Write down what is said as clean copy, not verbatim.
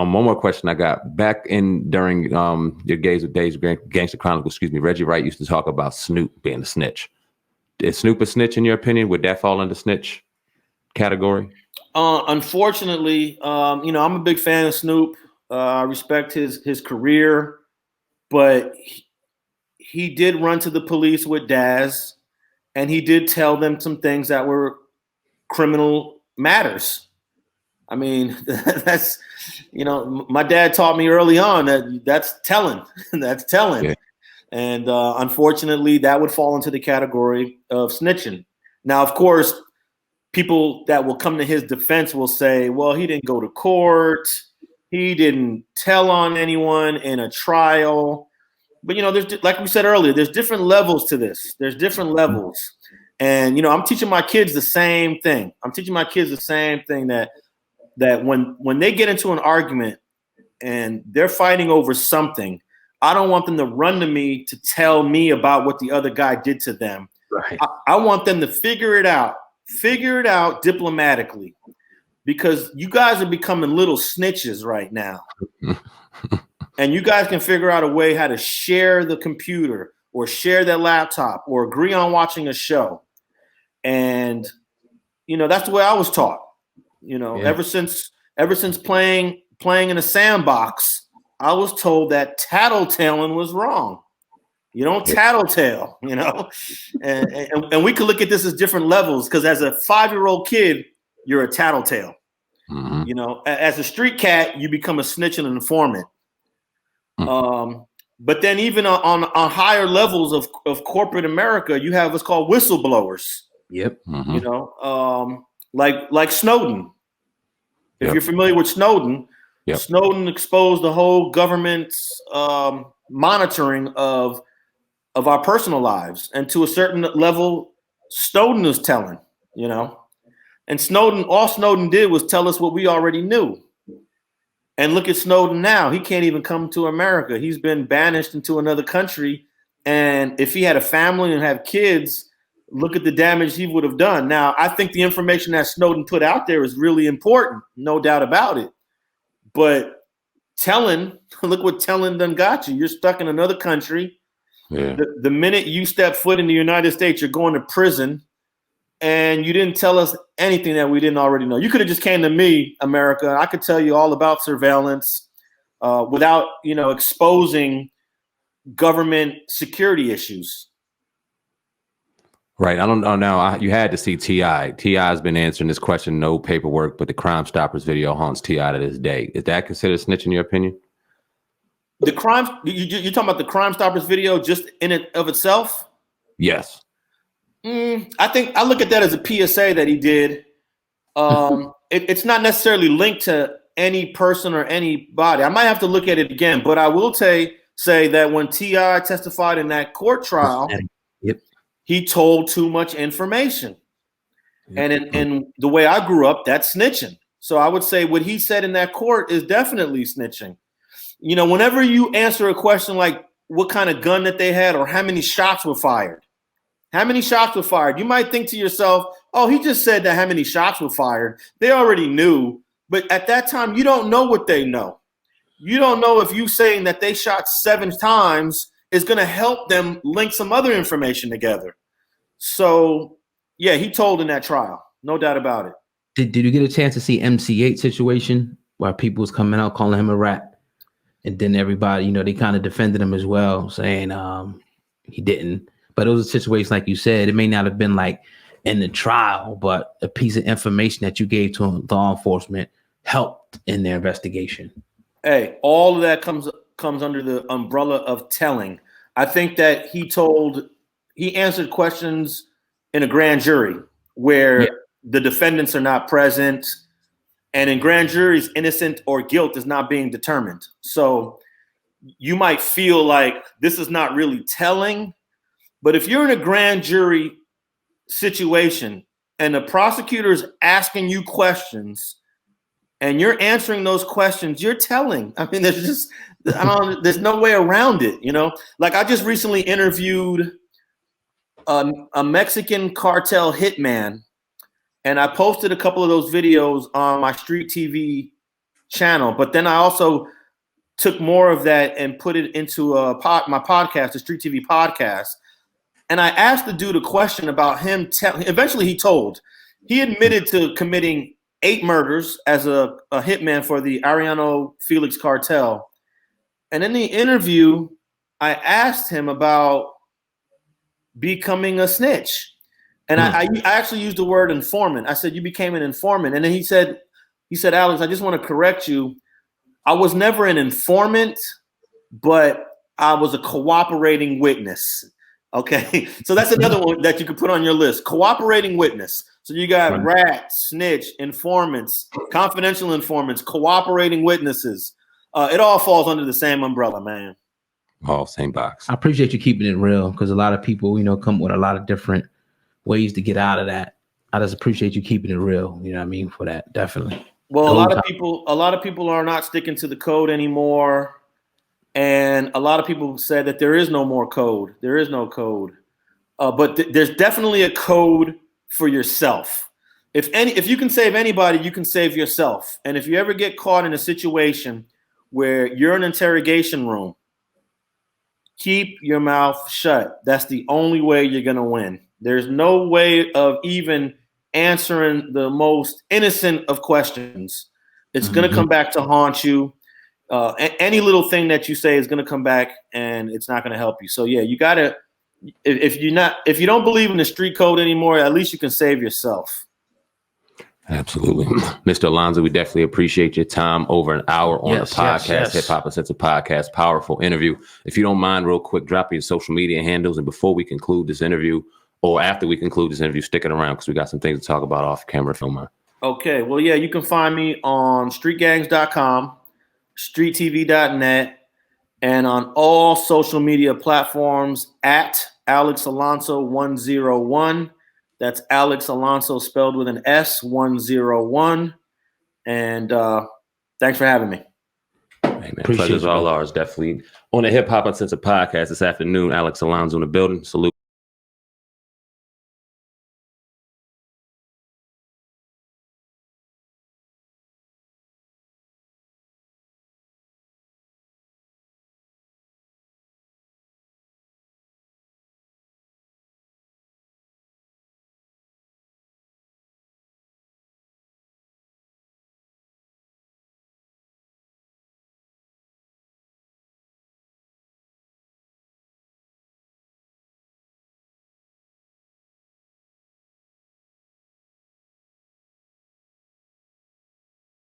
One more question I got. Back during your Days Gangster Chronicles, Reggie Wright used to talk about Snoop being a snitch. Is Snoop a snitch in your opinion? Would that fall under snitch category? Unfortunately, I'm a big fan of Snoop. I respect his career, but he did run to the police with Daz, and he did tell them some things that were criminal matters. I mean, that's, my dad taught me early on that's telling. That's telling. Yeah. And unfortunately, that would fall into the category of snitching. Now, of course, people that will come to his defense will say, well, he didn't go to court. He didn't tell on anyone in a trial. But, there's, like we said earlier, there's different levels to this. There's different levels. And, I'm teaching my kids the same thing. That when they get into an argument and they're fighting over something, I don't want them to run to me to tell me about what the other guy did to them. Right. I want them to figure it out diplomatically, because you guys are becoming little snitches right now. And you guys can figure out a way how to share the computer or share their laptop or agree on watching a show. And, that's the way I was taught, ever since playing in a sandbox. I was told that tattletaling was wrong. You don't tattletale, and we could look at this as different levels, because as a 5-year-old kid, you're a tattletale. Mm-hmm. As a street cat, you become a snitch and an informant. Mm-hmm. But then even on higher levels of corporate America, you have what's called whistleblowers. Yep. Mm-hmm. Like Snowden. If you're familiar with Snowden, Snowden exposed the whole government's monitoring of our personal lives, and to a certain level, Snowden is telling. And all Snowden did was tell us what we already knew. And look at Snowden now; he can't even come to America. He's been banished into another country, and if he had a family and had kids, look at the damage he would have done. Now, I think the information that Snowden put out there is really important, no doubt about it. But look what telling done got you. You're stuck in another country. Yeah. The minute you step foot in the United States, you're going to prison, and you didn't tell us anything that we didn't already know. You could have just came to me, America. I could tell you all about surveillance without, exposing government security issues. Right. I don't know now. You had to see T.I. T.I. has been answering this question, no paperwork, but the Crime Stoppers video haunts T.I. to this day. Is that considered snitch in your opinion? The crime, you're talking about the Crime Stoppers video just in it of itself? Yes. I think I look at that as a PSA that he did. It's not necessarily linked to any person or anybody. I might have to look at it again, but I will say that when T.I. testified in that court trial, he told too much information. And in the way I grew up, that's snitching. So I would say what he said in that court is definitely snitching. Whenever you answer a question like what kind of gun that they had or how many shots were fired, you might think to yourself, oh, he just said that how many shots were fired. They already knew. But at that time, you don't know what they know. You don't know if you saying that they shot 7 times is going to help them link some other information together. So, yeah, he told in that trial. No doubt about it. Did you get a chance to see MC8 situation where people was coming out calling him a rat? And then everybody, they kind of defended him as well, saying he didn't. But it was a situation, like you said, it may not have been like in the trial, but a piece of information that you gave to law enforcement helped in their investigation. Hey, all of that comes under the umbrella of telling. I think that he answered questions in a grand jury where the defendants are not present. And in grand juries, innocent or guilt is not being determined. So you might feel like this is not really telling. But if you're in a grand jury situation and the prosecutor is asking you questions and you're answering those questions, you're telling. I mean, there's no way around it, Like I just recently interviewed a Mexican cartel hitman, and I posted a couple of those videos on my Street TV channel, but then I also took more of that and put it into my podcast, the Street TV podcast. And I asked the dude a question about him. Eventually, he admitted to committing 8 murders as a hitman for the Ariano Felix cartel. And in the interview, I asked him about becoming a snitch. And I actually used the word informant. I said, you became an informant. And then he said, Alex, I just want to correct you. I was never an informant, but I was a cooperating witness. Okay. So that's another one that you could put on your list. Cooperating witness. So you got rat, snitch, informants, confidential informants, cooperating witnesses. It all falls under the same umbrella, man. All same box. I appreciate you keeping it real, because a lot of people, come with a lot of different ways to get out of that. I just appreciate you keeping it real. You know what I mean? For that, definitely. Well, a lot of people are not sticking to the code anymore. And a lot of people said that there is no more code. There is no code. But there's definitely a code for yourself. If you can save anybody, you can save yourself. And if you ever get caught in a situation where you're in an interrogation room, keep your mouth shut. That's the only way you're going to win. There's no way of even answering the most innocent of questions. It's going to come back to haunt you. Any little thing that you say is going to come back, and it's not going to help you. So yeah, you got to, if you don't believe in the street code anymore, at least you can save yourself. Absolutely. Mr. Alonso, we definitely appreciate your time. Over an hour on the podcast, Hip Hop Uncensored Podcast. Powerful interview. If you don't mind, real quick, drop your social media handles. And before we conclude this interview, or after we conclude this interview, stick it around because we got some things to talk about off camera, filmer. Okay. Well, yeah, you can find me on streetgangs.com, streettv.net, and on all social media platforms at Alex Alonso 101. That's Alex Alonso spelled with an S, 101. And thanks for having me. Hey, man, pleasure's all ours, definitely. On the Hip Hop Uncensored Podcast this afternoon, Alex Alonso in the building. Salute.